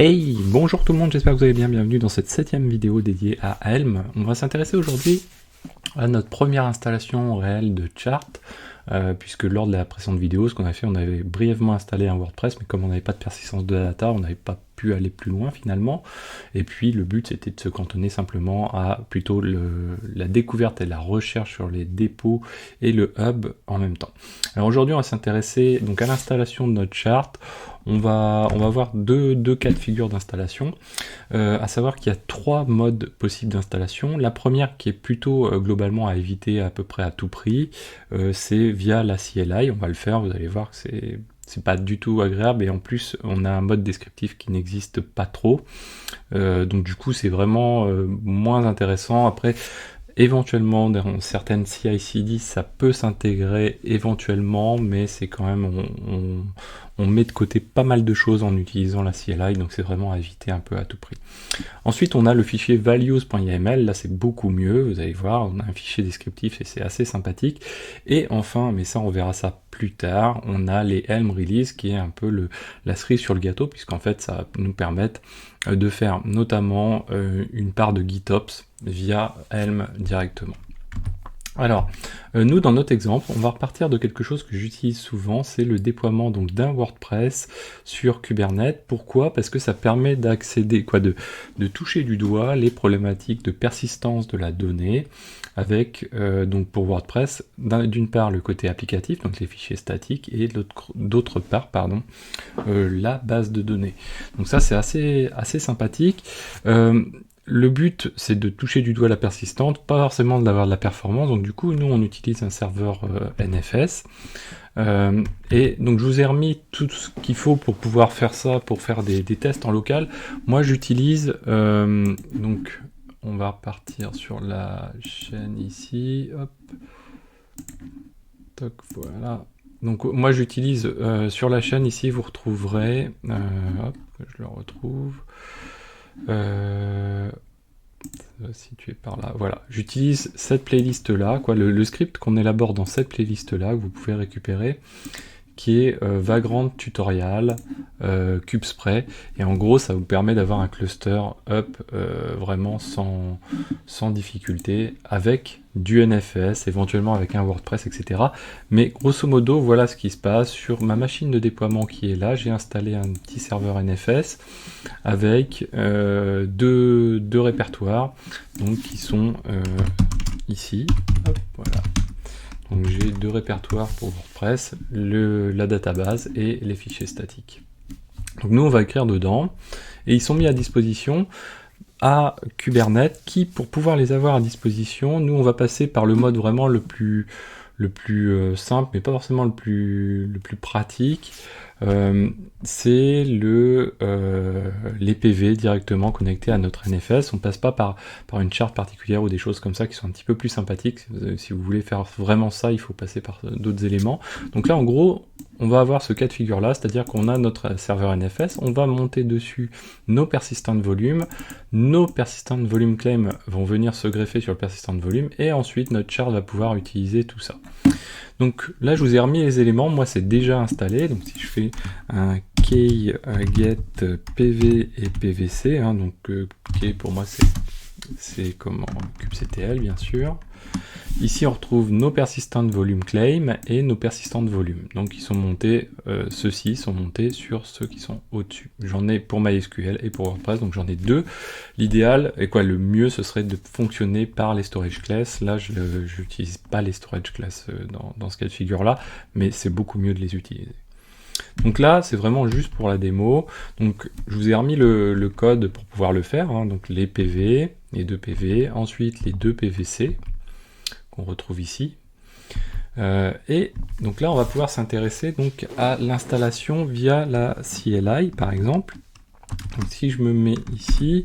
Hey, bonjour tout le monde, j'espère que vous allez bien, bienvenue dans cette 7e vidéo dédiée à Helm. On va s'intéresser aujourd'hui à notre première installation réelle de chart, puisque lors de la précédente vidéo, ce qu'on a fait, on avait brièvement installé un WordPress, mais comme on n'avait pas de persistance de data, on n'avait pas pu aller plus loin finalement, et puis le but c'était de se cantonner simplement à plutôt la découverte et la recherche sur les dépôts et le hub en même temps. Alors aujourd'hui on va s'intéresser donc à l'installation de notre chart. On va voir deux cas de figure d'installation, à savoir qu'il y a 3 modes possibles d'installation. La première qui est plutôt globalement à éviter à peu près à tout prix, c'est via la CLI. On va le faire, vous allez voir que c'est pas du tout agréable, et en plus on a un mode descriptif qui n'existe pas trop, donc du coup c'est vraiment moins intéressant. Après, éventuellement, dans certaines CI/CD, ça peut s'intégrer éventuellement, mais c'est quand même, on met de côté pas mal de choses en utilisant la CLI, donc c'est vraiment à éviter un peu à tout prix. Ensuite, on a le fichier values.yml, là c'est beaucoup mieux, vous allez voir, on a un fichier descriptif et c'est assez sympathique. Et enfin, mais ça on verra ça plus tard, on a les Helm Release qui est un peu la cerise sur le gâteau, puisqu'en fait ça va nous permettre de faire notamment une part de GitOps via Helm directement. Alors, nous dans notre exemple, on va repartir de quelque chose que j'utilise souvent, c'est le déploiement donc d'un WordPress sur Kubernetes. Pourquoi? Parce que ça permet d'accéder, de toucher du doigt les problématiques de persistance de la donnée, avec donc pour WordPress, d'une part le côté applicatif, donc les fichiers statiques, et d'autre part, la base de données. Donc ça c'est assez sympathique. Le but, c'est de toucher du doigt la persistante, pas forcément d'avoir de la performance. Donc du coup, nous, on utilise un serveur NFS. Et donc je vous ai remis tout ce qu'il faut pour pouvoir faire ça, pour faire des tests en local. Moi, j'utilise, donc on va repartir sur la chaîne ici. Hop. Toc, voilà. Donc moi, j'utilise sur la chaîne ici, vous retrouverez, hop, je le retrouve. Situé par là, voilà, j'utilise cette playlist là, le script qu'on élabore dans cette playlist là, que vous pouvez récupérer, qui est Vagrant Tutorial Kubespray, et en gros ça vous permet d'avoir un cluster up vraiment sans difficulté, avec du NFS, éventuellement avec un WordPress, etc. Mais grosso modo, voilà ce qui se passe. Sur ma machine de déploiement qui est là, j'ai installé un petit serveur NFS avec deux répertoires, donc qui sont ici. Hop, voilà. Donc j'ai 2 répertoires pour WordPress, la database et les fichiers statiques. Donc nous on va écrire dedans, et ils sont mis à disposition à Kubernetes, qui, pour pouvoir les avoir à disposition, nous on va passer par le mode vraiment le plus simple, mais pas forcément le plus pratique. C'est les PV directement connectés à notre NFS. On passe pas par une charte particulière ou des choses comme ça qui sont un petit peu plus sympathiques. Si vous voulez faire vraiment ça, il faut passer par d'autres éléments. Donc là, en gros, on va avoir ce cas de figure là, c'est-à-dire qu'on a notre serveur NFS, on va monter dessus nos persistent volume, nos persistent volume claim vont venir se greffer sur le persistent volume, et ensuite notre chart va pouvoir utiliser tout ça. Donc là je vous ai remis les éléments, moi c'est déjà installé, donc si je fais un key get pv et pvc, hein, donc key pour moi c'est comment kubectl bien sûr. Ici on retrouve nos persistent volume claim et nos persistent volume, donc ils sont montés, ceux-ci sont montés sur ceux qui sont au-dessus. J'en ai pour MySQL et pour WordPress, donc j'en ai 2. L'idéal, et le mieux, ce serait de fonctionner par les storage classes. Là je n'utilise pas les storage classes dans ce cas de figure là, mais c'est beaucoup mieux de les utiliser. Donc là, c'est vraiment juste pour la démo. Donc je vous ai remis le code pour pouvoir le faire, hein. Donc les PV, les 2 PV, ensuite les 2 PVC, qu'on retrouve ici. Et donc là, on va pouvoir s'intéresser donc à l'installation via la CLI, par exemple. Donc si je me mets ici,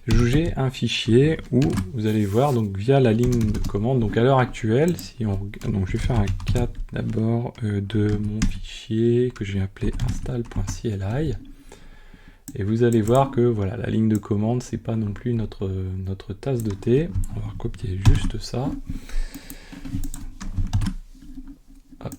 j'ai un fichier où vous allez voir, donc via la ligne de commande, donc à l'heure actuelle, donc je vais faire un cat d'abord de mon fichier que j'ai appelé install.cli, et vous allez voir que voilà, la ligne de commande, c'est pas non plus notre tasse de thé. On va recopier juste ça. Hop.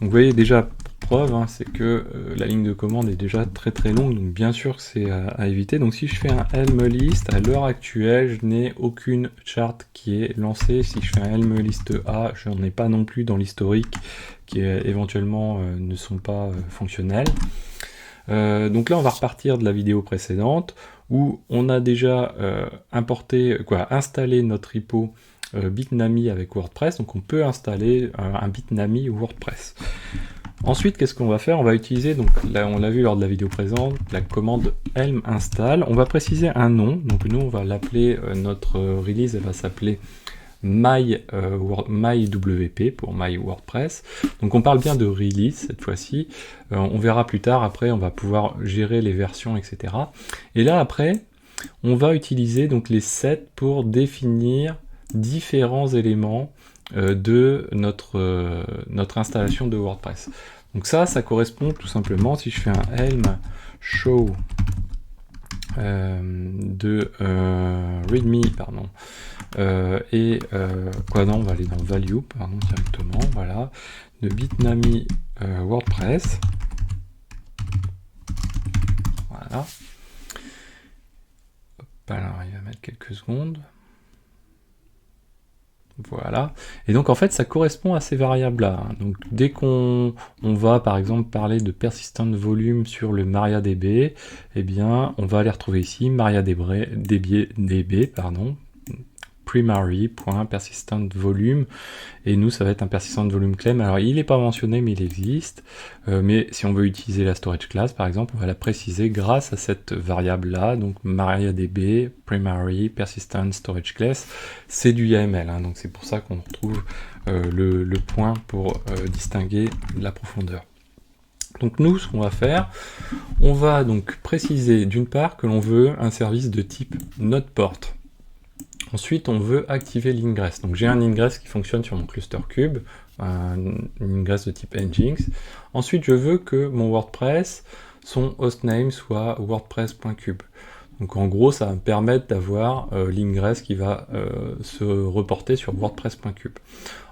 Donc vous voyez déjà, pour preuve, hein, c'est que la ligne de commande est déjà très très longue, donc bien sûr que c'est à éviter. Donc si je fais un Helm list, à l'heure actuelle, je n'ai aucune charte qui est lancée. Si je fais un Helm list A, je n'en ai pas non plus dans l'historique, qui éventuellement ne sont pas fonctionnels. Donc là, on va repartir de la vidéo précédente, où on a déjà installé notre repo Bitnami avec WordPress, donc on peut installer un Bitnami WordPress. Ensuite, qu'est-ce qu'on va faire? On va utiliser, donc là on l'a vu lors de la vidéo présente, la commande helm install. On va préciser un nom, donc nous on va l'appeler, notre release, elle va s'appeler MyWP pour My WordPress. Donc on parle bien de release cette fois-ci. On verra plus tard, après on va pouvoir gérer les versions, etc. Et là après, on va utiliser donc les sets pour définir différents éléments de notre installation de WordPress. Donc ça correspond tout simplement, si je fais un helm show de readme, pardon, on va aller dans value, pardon, directement, voilà, de Bitnami WordPress, voilà. Hop, alors il va mettre quelques secondes. Voilà, et donc en fait ça correspond à ces variables-là. Donc dès qu'on va par exemple parler de persistent volume sur le MariaDB, eh bien on va aller retrouver ici MariaDB, pardon, primary.persistent-volume, et nous ça va être un persistent-volume claim. Alors il n'est pas mentionné mais il existe, mais si on veut utiliser la storage class par exemple, on va la préciser grâce à cette variable là, donc MariaDB primary persistent storage class, c'est du YAML, hein, donc c'est pour ça qu'on retrouve le point pour distinguer la profondeur. Donc nous, ce qu'on va faire, on va donc préciser d'une part que l'on veut un service de type NodePort. Ensuite, on veut activer l'ingress. Donc j'ai un ingress qui fonctionne sur mon cluster cube, un ingress de type Nginx. Ensuite, je veux que mon WordPress, son hostname soit wordpress.cube. Donc en gros, ça va me permettre d'avoir l'ingress qui va se reporter sur wordpress.cube.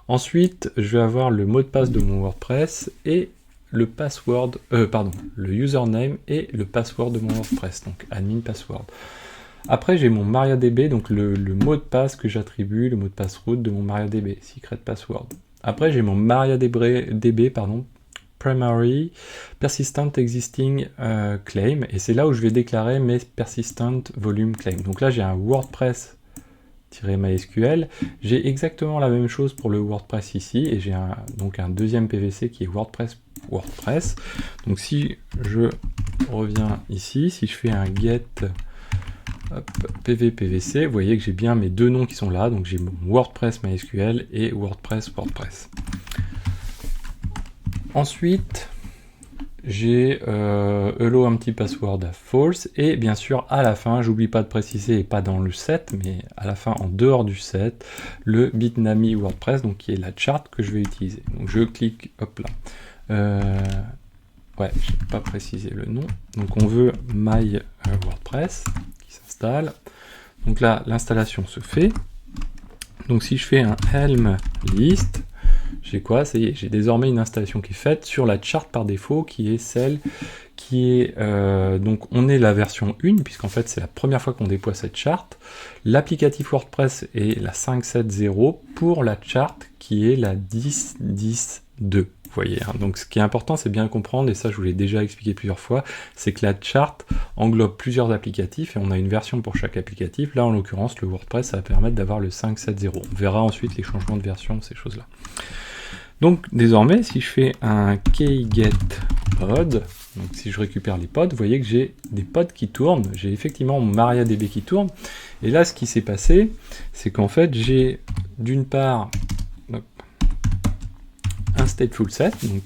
Ensuite, je vais avoir le mot de passe de mon WordPress et le password, le username et le password de mon WordPress, donc admin password. Après, j'ai mon MariaDB, donc le mot de passe que j'attribue, le mot de passe root de mon MariaDB, secret password. Après, j'ai mon MariaDB, primary persistent existing claim, et c'est là où je vais déclarer mes persistent volume claim. Donc là, j'ai un WordPress-MySQL, j'ai exactement la même chose pour le WordPress ici, et j'ai donc un deuxième PVC qui est WordPress. Donc si je reviens ici, si je fais un get PVPVC, vous voyez que j'ai bien mes deux noms qui sont là, donc j'ai mon WordPress MySQL et WordPress. Ensuite, j'ai hello empty password à false, et bien sûr à la fin, j'oublie pas de préciser, et pas dans le set, mais à la fin en dehors du set, le Bitnami WordPress, donc qui est la charte que je vais utiliser. Donc je clique, hop là. Ouais, je n'ai pas précisé le nom. Donc on veut My WordPress qui s'installe. Donc là, l'installation se fait. Donc si je fais un Helm list, j'ai quoi? Ça y est, j'ai désormais une installation qui est faite sur la charte par défaut, qui est celle qui est... donc on est la version 1, puisqu'en fait c'est la première fois qu'on déploie cette charte. L'applicatif WordPress est la 5.7.0 pour la charte qui est la 10.10.2. Vous voyez, hein. Donc ce qui est important, c'est bien comprendre, et ça je vous l'ai déjà expliqué plusieurs fois, c'est que la charte englobe plusieurs applicatifs, et on a une version pour chaque applicatif. Là en l'occurrence, le WordPress, ça va permettre d'avoir le 5.7.0. On verra ensuite les changements de version, ces choses-là. Donc désormais, si je fais un kgetPod, donc si je récupère les pods, vous voyez que j'ai des pods qui tournent, j'ai effectivement mon MariaDB qui tourne, et là ce qui s'est passé, c'est qu'en fait j'ai d'une part un stateful set, donc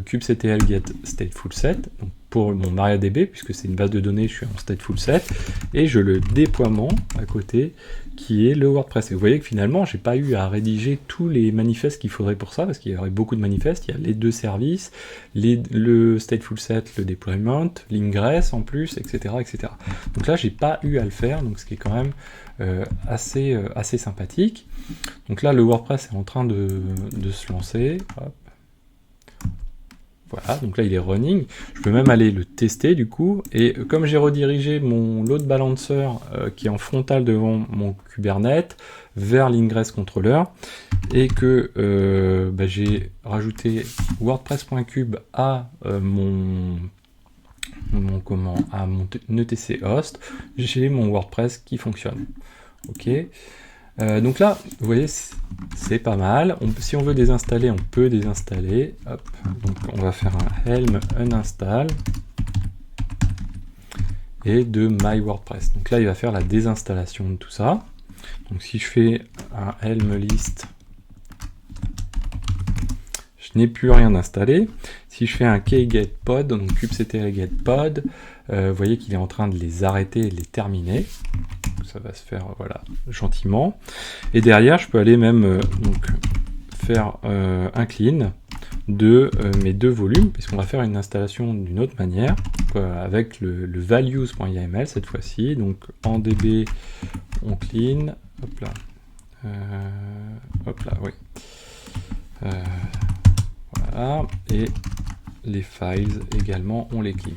kubectl get stateful set, donc pour mon MariaDB, puisque c'est une base de données, je suis en stateful set, et je le déploiement à côté, qui est le WordPress. Et vous voyez que finalement, j'ai pas eu à rédiger tous les manifestes qu'il faudrait pour ça, parce qu'il y aurait beaucoup de manifestes, il y a les deux services, le stateful set, le deployment, l'ingress en plus, etc., etc. Donc là, j'ai pas eu à le faire, donc ce qui est quand même assez sympathique. Donc là, le WordPress est en train de se lancer. Hop. Voilà, donc là il est running. Je peux même aller le tester du coup. Et comme j'ai redirigé mon load balancer qui est en frontal devant mon Kubernetes vers l'ingress controller et que j'ai rajouté wordpress.kube à mon ETC host, j'ai mon WordPress qui fonctionne. Ok. Donc là, vous voyez, c'est pas mal. Si on veut désinstaller, on peut désinstaller. Hop. Donc on va faire un helm uninstall et de my WordPress. Donc là, il va faire la désinstallation de tout ça. Donc si je fais un helm list, je n'ai plus rien installé. Si je fais un kget pod, donc kubectl get pod, vous voyez qu'il est en train de les arrêter et de les terminer. Ça va se faire voilà, gentiment. Et derrière, je peux aller même donc, faire un clean de mes deux volumes, puisqu'on va faire une installation d'une autre manière, avec le values.yml cette fois-ci. Donc en db, on clean. Hop là, oui. Voilà. Et les files également, on les clean.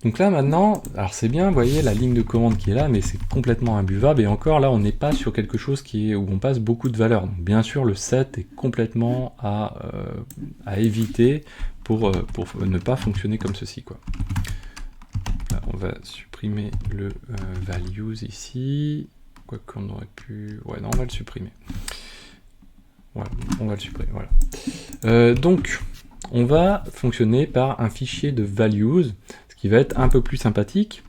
Donc là maintenant, alors c'est bien, vous voyez la ligne de commande qui est là, mais c'est complètement imbuvable, et encore là on n'est pas sur quelque chose où on passe beaucoup de valeurs. Donc bien sûr le set est complètement à éviter pour ne pas fonctionner comme ceci, quoi. Là, on va supprimer le values ici, quoi qu'on aurait pu... Ouais non, on va le supprimer. Voilà, on va le supprimer, voilà. Donc on va fonctionner par un fichier de values, qui va être un peu plus sympathique.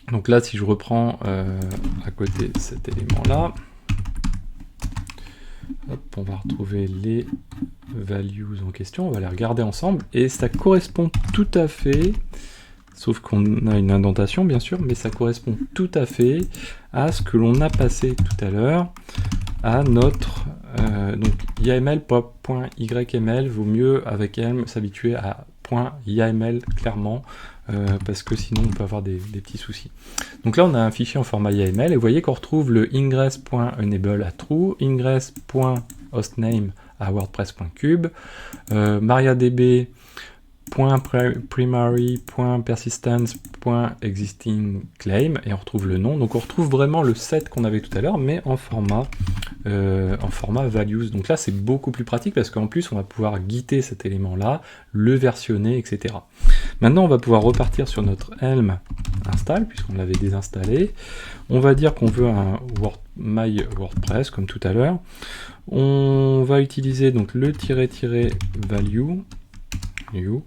Donc là, si je reprends à côté cet élément-là, on va retrouver les values en question, on va les regarder ensemble, et ça correspond tout à fait, sauf qu'on a une indentation bien sûr, mais ça correspond tout à fait à ce que l'on a passé tout à l'heure, à notre donc YAML.yml, vaut mieux avec Helm s'habituer à .yml clairement, parce que sinon on peut avoir des petits soucis. Donc là on a un fichier en format YAML, et vous voyez qu'on retrouve le ingress.enable à true, ingress.hostname à wordpress.kube, mariadb .primary.persistence.existing.claim, et on retrouve le nom. Donc on retrouve vraiment le set qu'on avait tout à l'heure, mais en format values. Donc là c'est beaucoup plus pratique, parce qu'en plus on va pouvoir guider cet élément là, le versionner, etc. Maintenant on va pouvoir repartir sur notre helm install, puisqu'on l'avait désinstallé. On va dire qu'on veut un my WordPress comme tout à l'heure. On va utiliser donc le --value new,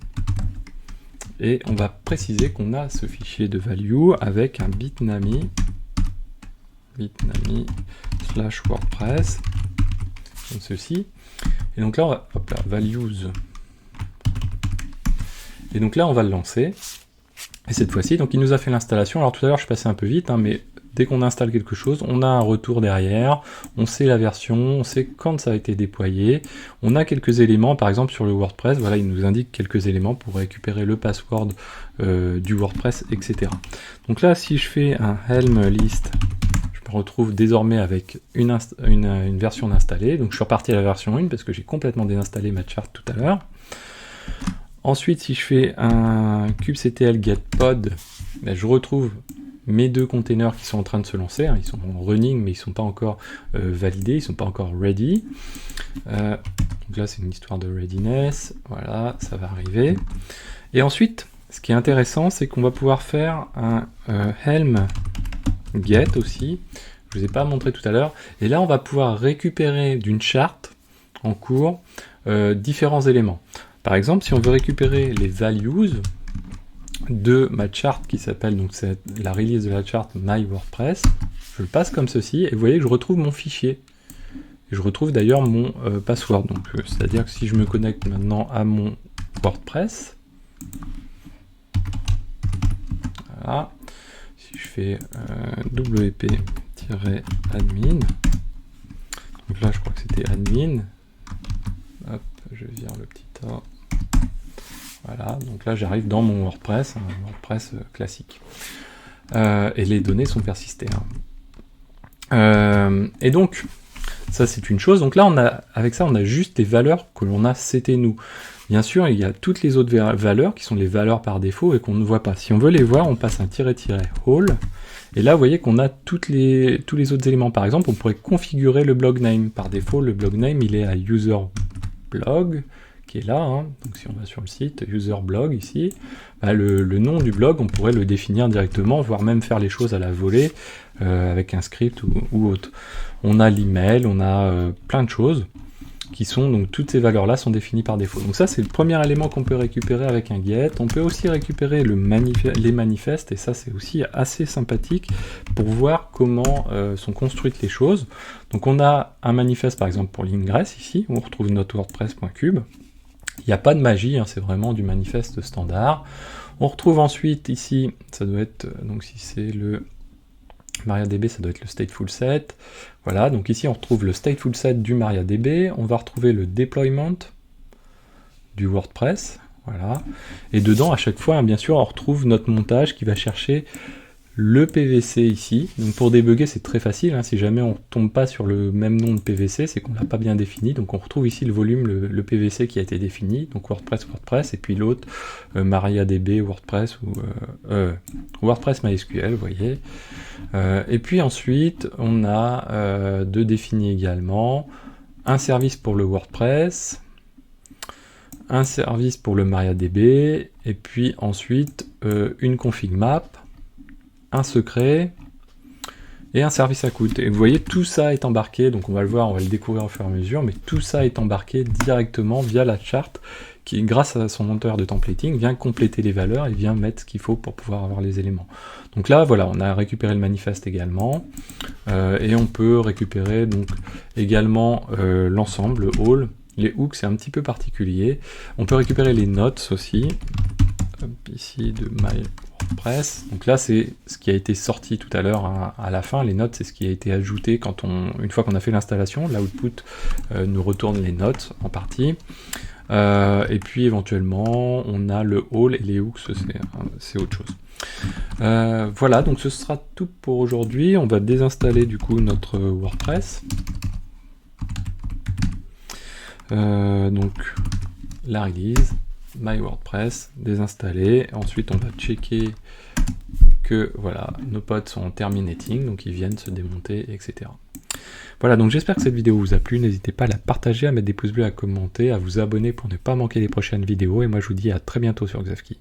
et on va préciser qu'on a ce fichier de value avec un bitnami /wordpress comme ceci, et donc là, on va, hop là, values, et donc là on va le lancer, et cette fois-ci donc il nous a fait l'installation. Alors tout à l'heure je passais un peu vite, hein, mais dès qu'on installe quelque chose, on a un retour derrière, on sait la version, on sait quand ça a été déployé, on a quelques éléments, par exemple sur le WordPress, voilà, il nous indique quelques éléments pour récupérer le password du WordPress, etc. Donc là, si je fais un helm list, je me retrouve désormais avec une version d'installer. Donc je suis reparti à la version 1 parce que j'ai complètement désinstallé ma chart tout à l'heure. Ensuite, si je fais un kubectl get pod, ben, je retrouve mes deux containers qui sont en train de se lancer, hein, ils sont en running mais ils ne sont pas encore validés, ils ne sont pas encore ready. Donc là c'est une histoire de readiness, voilà, ça va arriver. Et ensuite, ce qui est intéressant, c'est qu'on va pouvoir faire un helm get aussi, je ne vous ai pas montré tout à l'heure, et là on va pouvoir récupérer d'une charte en cours différents éléments. Par exemple, si on veut récupérer les values de ma chart qui s'appelle, donc c'est la release de la chart My WordPress, je le passe comme ceci, et vous voyez que je retrouve mon fichier. Et je retrouve d'ailleurs mon password. Donc c'est-à-dire que si je me connecte maintenant à mon WordPress, voilà, si je fais wp-admin, donc là je crois que c'était admin, hop, je vire le petit A. Voilà, donc là j'arrive dans mon WordPress, un WordPress classique. Et les données sont persistées. Hein. Et donc, Ça, c'est une chose. Donc là, avec ça, on a juste des valeurs que l'on a setées nous. Bien sûr, il y a toutes les autres valeurs qui sont les valeurs par défaut et qu'on ne voit pas. Si on veut les voir, on passe un --all. Et là, vous voyez qu'on a tous les autres éléments. Par exemple, on pourrait configurer le blog name. Par défaut, le blog name, il est à user blog, qui est là. Hein. Donc si on va sur le site, user blog ici, bah, le nom du blog, on pourrait le définir directement, voire même faire les choses à la volée avec un script ou autre. On a l'email, on a plein de choses qui sont, donc toutes ces valeurs-là sont définies par défaut. Donc ça, c'est le premier élément qu'on peut récupérer avec un get. On peut aussi récupérer les manifestes, et ça, c'est aussi assez sympathique pour voir comment sont construites les choses. Donc on a un manifeste, par exemple, pour l'ingress, ici, où on retrouve notre wordpress.cube. Il n'y a pas de magie, hein, c'est vraiment du manifeste standard. On retrouve ensuite, ici, ça doit être, donc si c'est le MariaDB, ça doit être le stateful set. Voilà, donc ici on retrouve le stateful set du MariaDB, on va retrouver le deployment du WordPress, voilà. Et dedans, à chaque fois, hein, bien sûr, on retrouve notre montage qui va chercher le PVC ici. Donc pour débugger, c'est très facile, hein. Si jamais on ne tombe pas sur le même nom de PVC, c'est qu'on ne l'a pas bien défini. Donc on retrouve ici le volume, le PVC qui a été défini, donc WordPress, et puis l'autre, MariaDB, WordPress, ou WordPress MySQL, vous voyez. Et puis ensuite, on a de défini également un service pour le WordPress, un service pour le MariaDB, et puis ensuite une config map, un secret et un service à coût. Et vous voyez, tout ça est embarqué, donc on va le voir, on va le découvrir au fur et à mesure, mais tout ça est embarqué directement via la charte qui, grâce à son moteur de templating, vient compléter les valeurs et vient mettre ce qu'il faut pour pouvoir avoir les éléments. Donc là, voilà, on a récupéré le manifeste également, et on peut récupérer donc également l'ensemble, le all. Les hooks, c'est un petit peu particulier. On peut récupérer les notes aussi, ici de MyWordPress. Donc là, c'est ce qui a été sorti tout à l'heure, hein, à la fin. Les notes, c'est ce qui a été ajouté une fois qu'on a fait l'installation. L'output nous retourne les notes en partie. Et puis éventuellement, on a le all et les hooks, c'est autre chose. Voilà, donc ce sera tout pour aujourd'hui. On va désinstaller du coup notre WordPress. Donc la release, My WordPress, désinstaller. Ensuite, on va checker que voilà, nos pods sont en terminating, donc ils viennent se démonter, etc. Voilà, donc j'espère que cette vidéo vous a plu. N'hésitez pas à la partager, à mettre des pouces bleus, à commenter, à vous abonner pour ne pas manquer les prochaines vidéos. Et moi, je vous dis à très bientôt sur Xavki.